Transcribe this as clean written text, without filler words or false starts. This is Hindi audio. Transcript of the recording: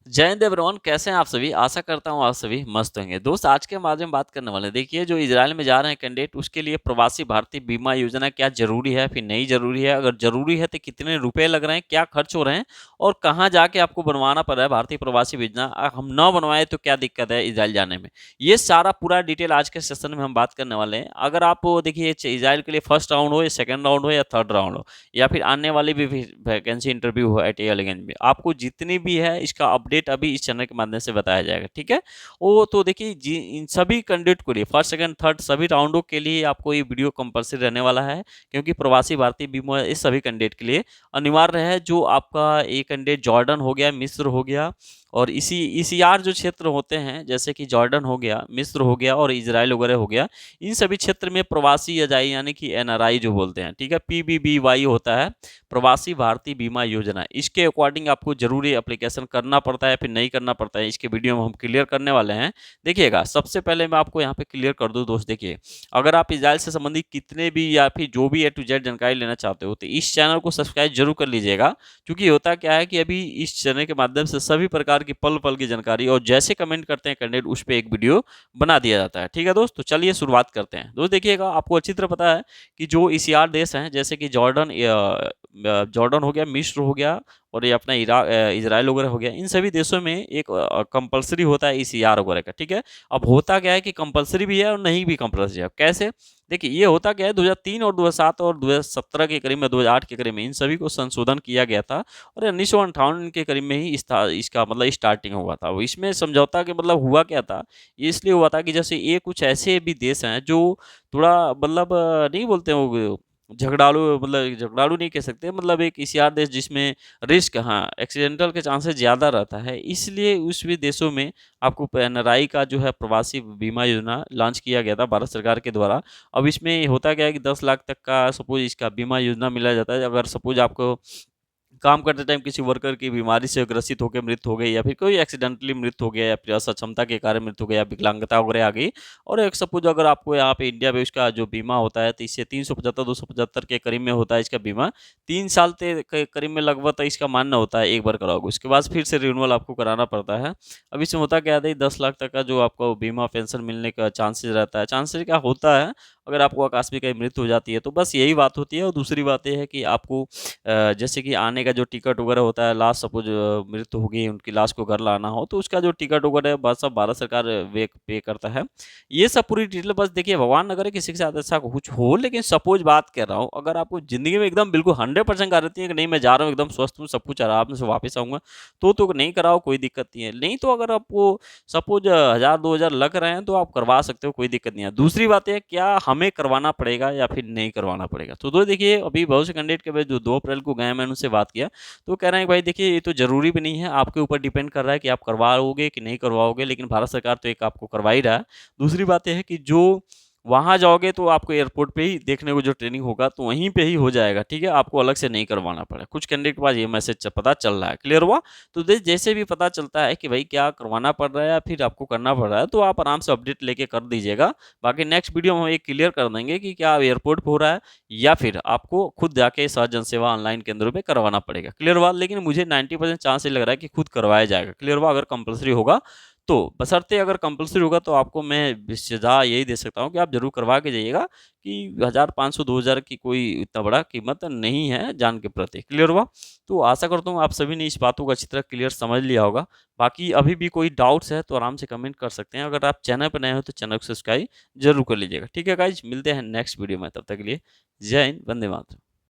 जय हिंद एवरीवन, कैसे हैं आप सभी। आशा करता हूँ आप सभी मस्त होंगे। दोस्त, आज के बारे में बात करने वाले हैं। देखिए, जो इजराइल में जा रहे हैं कैंडिडेट, उसके लिए प्रवासी भारतीय बीमा योजना क्या जरूरी है, फिर नहीं जरूरी है, अगर जरूरी है तो कितने रुपए लग रहे हैं, क्या खर्च हो रहे हैं और कहाँ जाके आपको बनवाना पड़ रहा है भारतीय प्रवासी योजना। हम न बनवाए तो क्या दिक्कत है इजराइल जाने में। ये सारा पूरा डिटेल आज के सेशन में हम बात करने वाले हैं। अगर आप देखिए, इजराइल के लिए फर्स्ट राउंड हो या सेकंड राउंड हो या थर्ड राउंड हो या फिर आने वाली भी वैकेंसी इंटरव्यू हो IIT अलीगंज में, आपको जितनी भी है इसका अपडेट अभी इस चैनल के माध्यम से बताया जाएगा। ठीक है। वो तो देखिए जी, इन सभी कैंडिडेट को लिए फर्स्ट सेकंड थर्ड सभी राउंडों के लिए आपको ये वीडियो कंपलसरी रहने वाला है, क्योंकि प्रवासी भारतीय बीमा इस सभी कैंडिडेट के लिए अनिवार्य है। जो आपका एक कैंडिडेट जॉर्डन हो गया, मिस्र हो गया और इसी ECR जो क्षेत्र होते हैं, जैसे कि जॉर्डन हो गया, मिस्र हो गया और इजराइल वगैरह हो गया, इन सभी क्षेत्र में प्रवासी अजाई यानी कि NRI जो बोलते हैं, ठीक है, PBBY होता है, प्रवासी भारतीय बीमा योजना। इसके अकॉर्डिंग आपको जरूरी एप्लीकेशन करना पड़ता है, फिर नहीं करना पड़ता है, इसके वीडियो में हम क्लियर करने वाले हैं। देखिएगा, सबसे पहले मैं आपको यहाँ पे क्लियर कर दूं दोस्त। देखिए, अगर आप इजराइल से संबंधित कितने भी या फिर जो भी A to Z जानकारी लेना चाहते हो तो इस चैनल को सब्सक्राइब जरूर कर लीजिएगा, क्योंकि होता क्या है कि अभी इस चैनल के माध्यम से सभी प्रकार की पल पल की जानकारी और जैसे कमेंट करते हैं कैंडिडेट उस पर एक वीडियो बना दिया जाता है। ठीक है दोस्त, तो चलिए शुरुआत करते हैं। दोस्त देखिएगा, आपको अच्छी तरह पता है कि जो ECR देश हैं, जैसे कि जॉर्डन हो गया, मिस्र हो गया और ये अपना इजराइल वगैरह हो गया, इन सभी देशों में एक कंपलसरी होता है ECR वगैरह का। ठीक है। अब होता क्या है कि कंपलसरी भी है और नहीं भी कंपलसरी है। कैसे? देखिए, ये होता क्या है, 2003 और 2007 और 2017 के करीब में, 2008 के करीब में इन सभी को संशोधन किया गया था और 1958 के करीब में ही इसका मतलब स्टार्टिंग हुआ था। वो इसमें समझौता के मतलब हुआ क्या था, ये इसलिए हुआ था कि जैसे ये कुछ ऐसे भी देश हैं जो थोड़ा मतलब नहीं बोलते हो झगड़ालू, मतलब झगड़ालू नहीं कह सकते, मतलब एक ECR देश जिसमें रिस्क, हाँ, एक्सीडेंटल के चांसेस ज़्यादा रहता है, इसलिए उस भी देशों में आपको NRI का जो है प्रवासी बीमा योजना लॉन्च किया गया था भारत सरकार के द्वारा। अब इसमें होता क्या है कि 10 लाख तक का सपोज इसका बीमा योजना मिला जाता है। अगर सपोज आपको काम करते टाइम किसी वर्कर की बीमारी से ग्रसित होकर मृत्यु हो गई या फिर कोई एक्सीडेंटली मृत्यु हो गया या फिर असक्षमता के कारण मृत्यु हो गया या विकलांगता वगैरह आ गई, और एक सपोज अगर आपको यहाँ पे इंडिया में उसका जो बीमा होता है तो इससे 375 275 के करीब में होता है इसका बीमा। 3 साल के करीब में लगभग तो इसका मानना होता है, एक बार कराओगे उसके बाद फिर से रिन्यूअल आपको कराना पड़ता है। अब इसमें होता क्या है, 10 लाख तक का जो आपको बीमा पेंशन मिलने का चांसेस रहता है। चांसेस क्या होता है, अगर आपको आकस्मिक कहीं मृत्यु हो जाती है तो बस यही बात होती है। और दूसरी बात यह है कि आपको जैसे कि आने का जो टिकट वगैरह होता है, लास्ट सपोज मृत्यु हो गई, उनकी लाश को घर लाना हो तो उसका जो टिकट वगैरह है बस सब भारत सरकार वे पे करता है। ये सब पूरी डिटेल बस देखिए, भगवान न करे किसी के साथ ऐसा कुछ हो, लेकिन सपोज बात कर रहा हूँ, अगर आपको जिंदगी में एकदम बिल्कुल 100% गारंटी है कि नहीं मैं जा रहा हूँ एकदम स्वस्थ हूँ, सब कुछ आराम से वापस आऊंगा, तो नहीं कराओ, कोई दिक्कत नहीं है। नहीं तो अगर आपको सपोज 1000 2000 लग रहे हैं तो आप करवा सकते हो, कोई दिक्कत नहीं है। दूसरी बात है, क्या हमें करवाना पड़ेगा या फिर नहीं करवाना पड़ेगा। तो दो देखिए, अभी बहुत से कैंडिडेट के जो 2 अप्रैल को गए, मैंने उनसे बात किया तो कह रहे हैं भाई देखिए, ये तो जरूरी भी नहीं है, आपके ऊपर डिपेंड कर रहा है कि आप करवाओगे कि नहीं करवाओगे, लेकिन भारत सरकार तो एक आपको करवा ही रहा है। दूसरी बात यह है कि जो वहां जाओगे तो आपको एयरपोर्ट पे ही देखने को जो ट्रेनिंग होगा तो वहीं पे ही हो जाएगा। ठीक है, आपको अलग से नहीं करवाना पड़ेगा। कुछ कैंडिडेट के पास ये मैसेज पता चल रहा है। क्लियर हुआ? तो जैसे भी पता चलता है कि भाई क्या करवाना पड़ रहा है या फिर आपको करना पड़ रहा है तो आप आराम से अपडेट लेके कर दीजिएगा। बाकी नेक्स्ट वीडियो में हम ये क्लियर कर देंगे कि क्या एयरपोर्ट पे हो रहा है या फिर आपको खुद जाके सहज जन सेवा ऑनलाइन केंद्रों पे करवाना पड़ेगा। क्लियर हुआ? लेकिन मुझे 90% चांस ये लग रहा है कि खुद करवाया जाएगा। क्लियर हुआ? अगर कंपलसरी होगा तो, बशर्ते अगर कंपलसरी होगा तो आपको मैं सलाह यही दे सकता हूँ कि आप जरूर करवा के जाइएगा, कि 1500 2000 की कोई इतना बड़ा कीमत नहीं है जान के प्रति। क्लियर हुआ? तो आशा करता हूँ आप सभी ने इस बातों को अच्छी तरह क्लियर समझ लिया होगा। बाकी अभी भी कोई डाउट्स है तो आराम से कमेंट कर सकते हैं। अगर आप चैनल पर नए हो तो चैनल को सब्सक्राइब जरूर कर लीजिएगा। ठीक है गाइज, मिलते हैं नेक्स्ट वीडियो में, तब तक के लिए जय हिंद, वंदे मातरम।